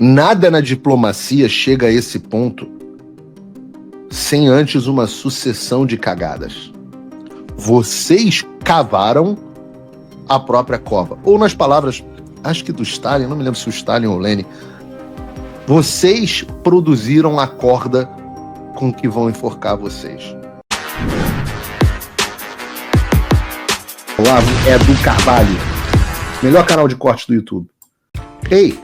Nada na diplomacia chega a esse ponto sem antes uma sucessão de cagadas. Vocês cavaram a própria cova. Ou nas palavras, acho que do Stalin, não me lembro se o Stalin ou o Lenin, vocês produziram a corda com que vão enforcar vocês. Olá, é do Carvalho, melhor canal de cortes do YouTube. Ei,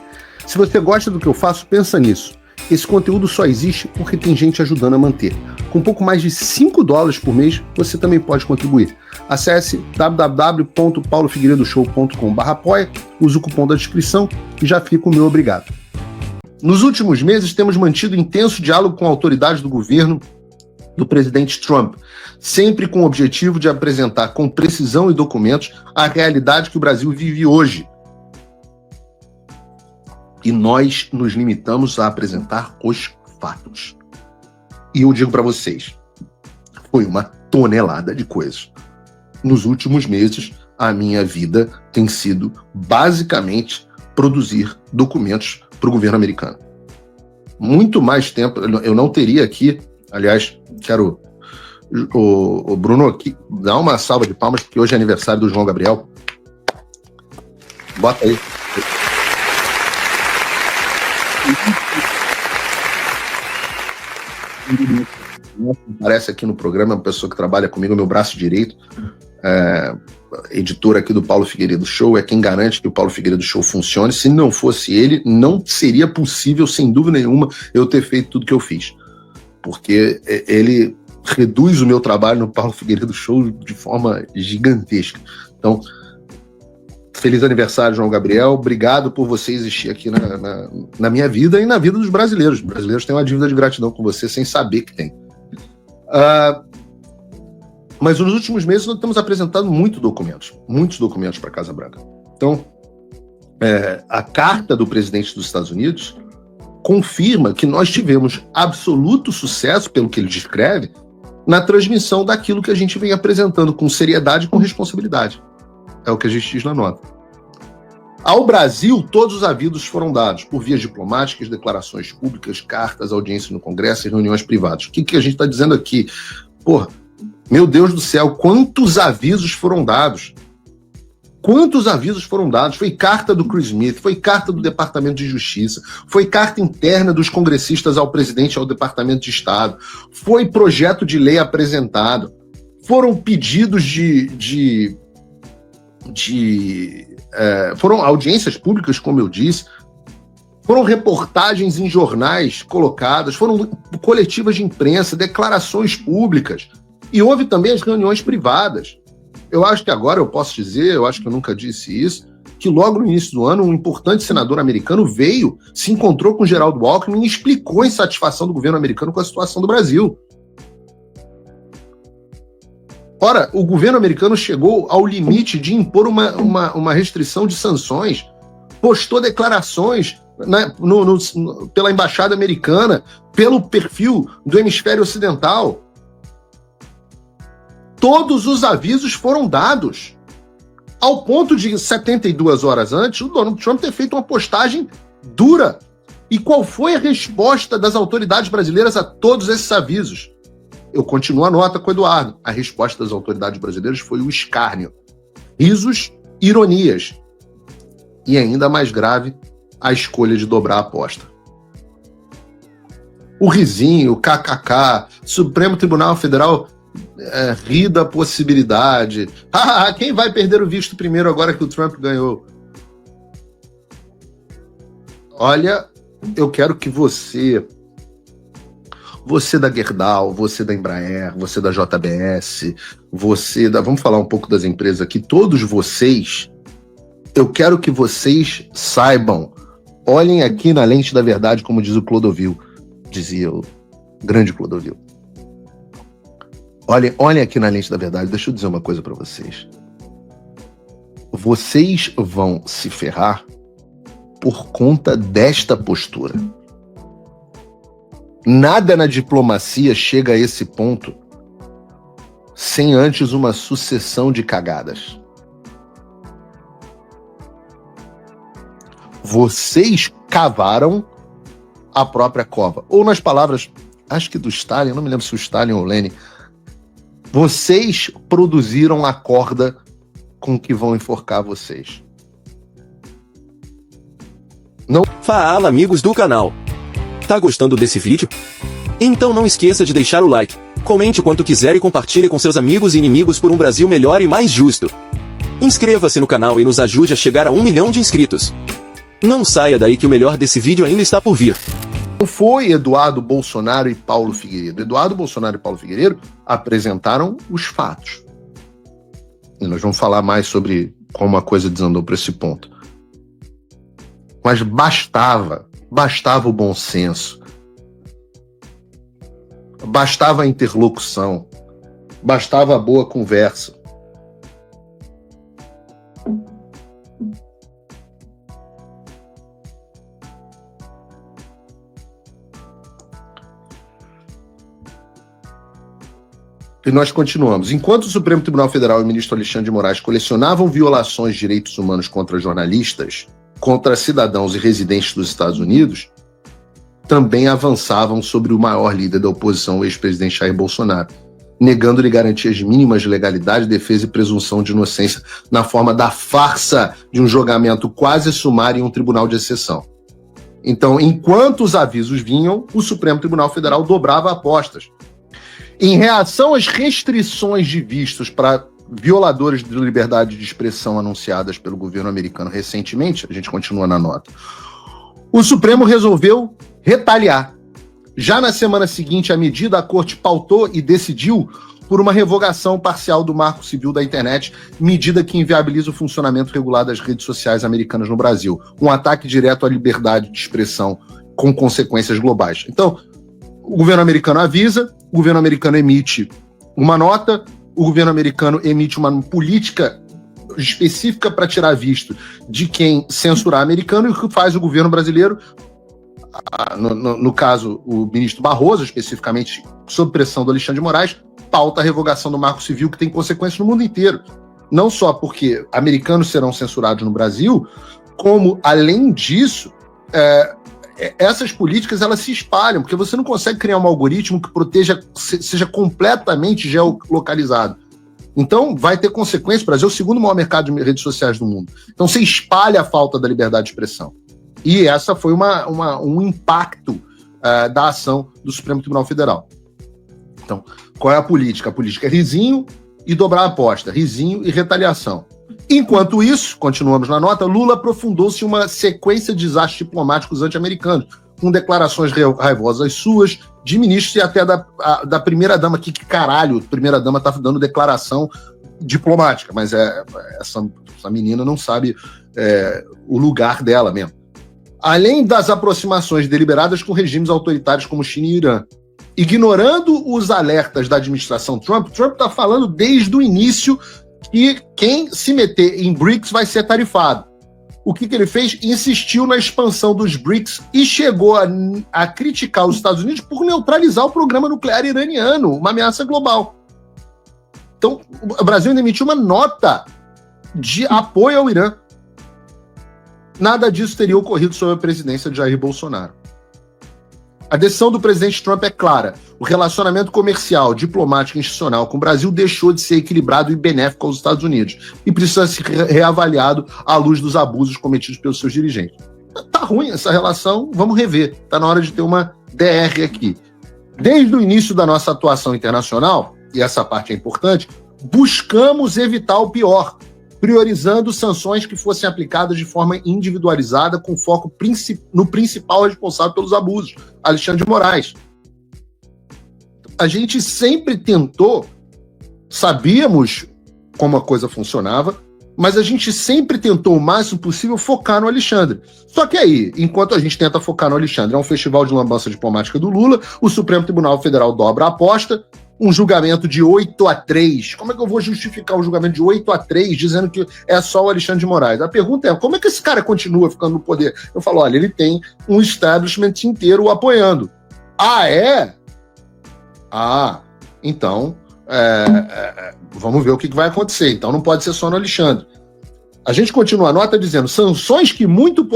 se você gosta do que eu faço, pensa nisso. Esse conteúdo só existe porque tem gente ajudando a manter. Com pouco mais de $5 por mês, você também pode contribuir. Acesse www.paulofigueiredoshow.com/apoia, use o cupom da descrição e já fica o meu obrigado. Nos últimos meses, temos mantido intenso diálogo com a autoridade do governo do presidente Trump, sempre com o objetivo de apresentar com precisão e documentos a realidade que o Brasil vive hoje. E nós nos limitamos a apresentar os fatos. E eu digo para vocês, foi uma tonelada de coisas. Nos últimos meses, a minha vida tem sido basicamente produzir documentos para o governo americano. Muito mais tempo, eu não teria aqui, aliás, quero o Bruno aqui, dar uma salva de palmas, porque hoje é aniversário do João Gabriel. Bota aí. Aparece aqui no programa, é uma pessoa que trabalha comigo, meu braço direito, editor aqui do Paulo Figueiredo Show, é quem garante que o Paulo Figueiredo Show funcione. Se não fosse ele, não seria possível, sem dúvida nenhuma, eu ter feito tudo que eu fiz. Porque ele reduz o meu trabalho no Paulo Figueiredo Show de forma gigantesca. Então, feliz aniversário, João Gabriel. Obrigado por você existir aqui na minha vida e na vida dos brasileiros. Os brasileiros têm uma dívida de gratidão com você sem saber que tem. Mas nos últimos meses nós temos apresentado muitos documentos para a Casa Branca. Então, a carta do presidente dos Estados Unidos confirma que nós tivemos absoluto sucesso, pelo que ele descreve, na transmissão daquilo que a gente vem apresentando com seriedade e com responsabilidade. É o que a gente diz na nota. Ao Brasil, todos os avisos foram dados por vias diplomáticas, declarações públicas, cartas, audiências no Congresso e reuniões privadas. O que a gente está dizendo aqui? Porra, meu Deus do céu, quantos avisos foram dados? Quantos avisos foram dados? Foi carta do Chris Smith, foi carta do Departamento de Justiça, foi carta interna dos congressistas ao presidente e ao Departamento de Estado, foi projeto de lei apresentado, foram pedidos foram audiências públicas, como eu disse, foram reportagens em jornais colocadas, foram coletivas de imprensa, declarações públicas, e houve também as reuniões privadas. Eu acho que agora eu posso dizer, eu acho que eu nunca disse isso, que logo no início do ano um importante senador americano veio, se encontrou com Geraldo Alckmin e explicou a insatisfação do governo americano com a situação do Brasil. Ora, o governo americano chegou ao limite de impor uma restrição de sanções, postou declarações pela embaixada americana, pelo perfil do hemisfério ocidental. Todos os avisos foram dados, ao ponto de 72 horas antes, o Donald Trump ter feito uma postagem dura. E qual foi a resposta das autoridades brasileiras a todos esses avisos? Eu continuo a nota com o Eduardo. A resposta das autoridades brasileiras foi o escárnio. Risos, ironias. E ainda mais grave, a escolha de dobrar a aposta. O risinho, o kkk, Supremo Tribunal Federal ri da possibilidade. Quem vai perder o visto primeiro agora que o Trump ganhou? Olha, eu quero que você da Gerdau, você da Embraer, você da JBS, vamos falar um pouco das empresas aqui, todos vocês, eu quero que vocês saibam, olhem aqui na lente da verdade, como diz o Clodovil, dizia o grande Clodovil. Olhem aqui na lente da verdade, deixa eu dizer uma coisa para vocês. Vocês vão se ferrar por conta desta postura. Nada na diplomacia chega a esse ponto sem antes uma sucessão de cagadas. Vocês cavaram a própria cova. Ou nas palavras, acho que do Stalin, não me lembro se o Stalin ou o Lenin, vocês produziram a corda com que vão enforcar vocês. Não. Fala, amigos do canal. Tá gostando desse vídeo? Então não esqueça de deixar o like, comente quanto quiser e compartilhe com seus amigos e inimigos por um Brasil melhor e mais justo. Inscreva-se no canal e nos ajude a chegar a 1 milhão de inscritos. Não saia daí que o melhor desse vídeo ainda está por vir. Não foi Eduardo Bolsonaro e Paulo Figueiredo. Eduardo Bolsonaro e Paulo Figueiredo apresentaram os fatos. E nós vamos falar mais sobre como a coisa desandou para esse ponto. Mas bastava o bom senso, bastava a interlocução, bastava a boa conversa. E nós continuamos. Enquanto o Supremo Tribunal Federal e o ministro Alexandre de Moraes colecionavam violações de direitos humanos contra jornalistas, contra cidadãos e residentes dos Estados Unidos, também avançavam sobre o maior líder da oposição, o ex-presidente Jair Bolsonaro, negando-lhe garantias mínimas de legalidade, defesa e presunção de inocência na forma da farsa de um julgamento quase sumário em um tribunal de exceção. Então, enquanto os avisos vinham, o Supremo Tribunal Federal dobrava apostas. Em reação às restrições de vistos para violadores de liberdade de expressão anunciadas pelo governo americano recentemente, a gente continua na nota, o Supremo resolveu retaliar. Já na semana seguinte à medida, a Corte pautou e decidiu por uma revogação parcial do Marco Civil da Internet, medida que inviabiliza o funcionamento regular das redes sociais americanas no Brasil. Um ataque direto à liberdade de expressão com consequências globais. Então, o governo americano avisa, o governo americano emite uma nota, o governo americano emite uma política específica para tirar visto de quem censurar americano, e o que faz o governo brasileiro, no caso o ministro Barroso, especificamente sob pressão do Alexandre de Moraes, pauta a revogação do Marco Civil, que tem consequências no mundo inteiro. Não só porque americanos serão censurados no Brasil, como, além disso, essas políticas elas se espalham, porque você não consegue criar um algoritmo que proteja, seja completamente geolocalizado. Então, vai ter consequências. O Brasil é o segundo maior mercado de redes sociais do mundo. Então, você espalha a falta da liberdade de expressão. E essa foi um impacto da ação do Supremo Tribunal Federal. Então, qual é a política? A política é risinho e dobrar a aposta, risinho e retaliação. Enquanto isso, continuamos na nota, Lula aprofundou-se em uma sequência de desastres diplomáticos anti-americanos, com declarações raivosas suas, de ministros e até da primeira-dama aqui, que caralho, a primeira-dama tá dando declaração diplomática, mas essa menina não sabe o lugar dela mesmo. Além das aproximações deliberadas com regimes autoritários como China e Irã. Ignorando os alertas da administração Trump está falando desde o início que quem se meter em BRICS vai ser tarifado. O que ele fez? Insistiu na expansão dos BRICS e chegou a criticar os Estados Unidos por neutralizar o programa nuclear iraniano, uma ameaça global. Então, o Brasil ainda emitiu uma nota de apoio ao Irã. Nada disso teria ocorrido sob a presidência de Jair Bolsonaro. A decisão do presidente Trump é clara. O relacionamento comercial, diplomático e institucional com o Brasil deixou de ser equilibrado e benéfico aos Estados Unidos e precisa ser reavaliado à luz dos abusos cometidos pelos seus dirigentes. Tá ruim essa relação, vamos rever. Tá na hora de ter uma DR aqui. Desde o início da nossa atuação internacional, e essa parte é importante, buscamos evitar o pior, priorizando sanções que fossem aplicadas de forma individualizada, com foco no principal responsável pelos abusos, Alexandre de Moraes. A gente sempre tentou, sabíamos como a coisa funcionava, mas a gente sempre tentou o máximo possível focar no Alexandre. Só que aí, enquanto a gente tenta focar no Alexandre, é um festival de lambança diplomática do Lula, o Supremo Tribunal Federal dobra a aposta, um julgamento de 8-3. Como é que eu vou justificar um julgamento de 8-3 dizendo que é só o Alexandre de Moraes? A pergunta é, como é que esse cara continua ficando no poder? Eu falo, olha, ele tem um establishment inteiro o apoiando. Ah, é? Ah, então, vamos ver o que vai acontecer. Então não pode ser só no Alexandre. A gente continua a nota dizendo sanções que muito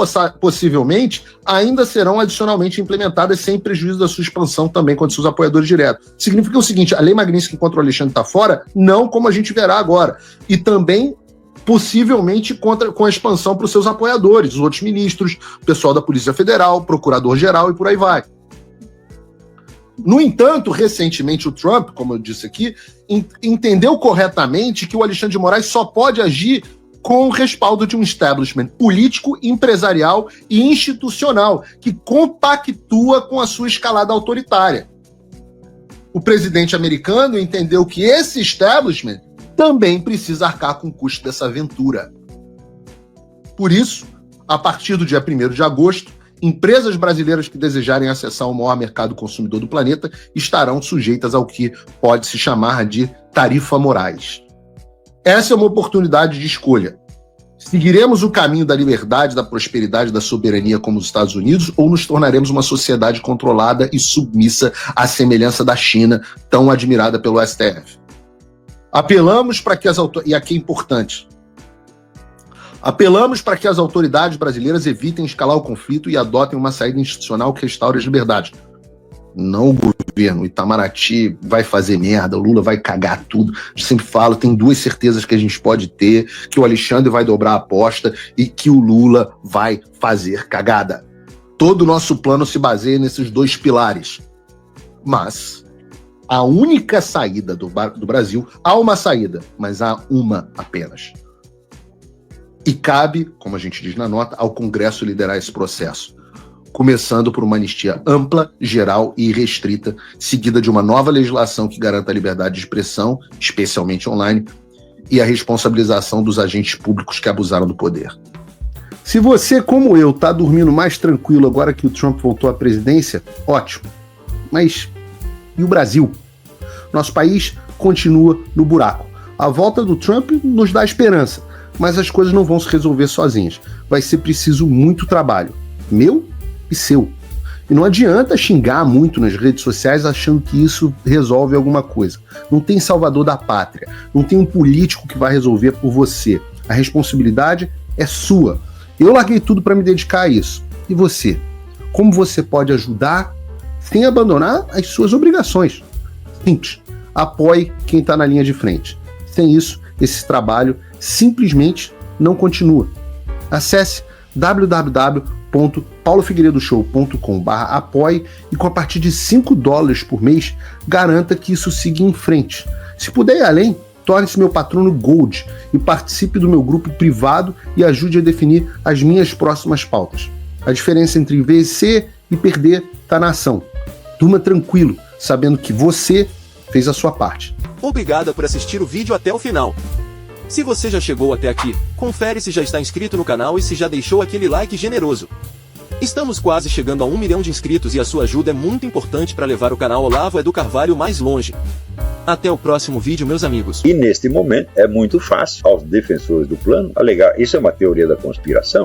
possivelmente ainda serão adicionalmente implementadas sem prejuízo da sua expansão também contra seus apoiadores diretos. Significa o seguinte, a lei Magnitsky contra o Alexandre está fora? Não, como a gente verá agora. E também possivelmente com a expansão para os seus apoiadores, os outros ministros, o pessoal da Polícia Federal, Procurador-Geral e por aí vai. No entanto, recentemente o Trump, como eu disse aqui, entendeu corretamente que o Alexandre de Moraes só pode agir com o respaldo de um establishment político, empresarial e institucional que compactua com a sua escalada autoritária. O presidente americano entendeu que esse establishment também precisa arcar com o custo dessa aventura. Por isso, a partir do dia 1º de agosto, empresas brasileiras que desejarem acessar o maior mercado consumidor do planeta estarão sujeitas ao que pode se chamar de tarifa Moraes. Essa é uma oportunidade de escolha. Seguiremos o caminho da liberdade, da prosperidade, da soberania como os Estados Unidos ou nos tornaremos uma sociedade controlada e submissa à semelhança da China, tão admirada pelo STF? Apelamos para que e aqui é importante, apelamos para que as autoridades brasileiras evitem escalar o conflito e adotem uma saída institucional que restaure as liberdades. Não o governo, o Itamaraty vai fazer merda, o Lula vai cagar tudo. Eu sempre falo, tem duas certezas que a gente pode ter, que o Alexandre vai dobrar a aposta e que o Lula vai fazer cagada. Todo o nosso plano se baseia nesses dois pilares. Mas a única saída do Brasil, há uma saída, mas há uma apenas. E cabe, como a gente diz na nota, ao Congresso liderar esse processo. Começando por uma anistia ampla, geral e irrestrita, seguida de uma nova legislação que garanta a liberdade de expressão, especialmente online, e a responsabilização dos agentes públicos que abusaram do poder. Se você, como eu, está dormindo mais tranquilo agora que o Trump voltou à presidência, ótimo. Mas e o Brasil? Nosso país continua no buraco. A volta do Trump nos dá esperança, mas as coisas não vão se resolver sozinhas. Vai ser preciso muito trabalho, meu e seu. E não adianta xingar muito nas redes sociais achando que isso resolve alguma coisa. Não tem salvador da pátria, não tem um político que vai resolver por você. A responsabilidade é sua. Eu larguei tudo para me dedicar a isso. E você? Como você pode ajudar sem abandonar as suas obrigações? Simples. Apoie quem está na linha de frente. Sem isso, esse trabalho simplesmente não continua. Acesse www.paulofigueiredoshow.com/apoie e com a partir de $5 por mês, garanta que isso siga em frente. Se puder ir além, torne-se meu patrono Gold e participe do meu grupo privado e ajude a definir as minhas próximas pautas. A diferença entre vencer e perder está na ação. Durma tranquilo, sabendo que você fez a sua parte. Obrigado por assistir o vídeo até o final. Se você já chegou até aqui, confere se já está inscrito no canal e se já deixou aquele like generoso. Estamos quase chegando a 1 milhão de inscritos e a sua ajuda é muito importante para levar o canal Olavo do Carvalho mais longe. Até o próximo vídeo, meus amigos. E neste momento é muito fácil aos defensores do plano alegar isso é uma teoria da conspiração.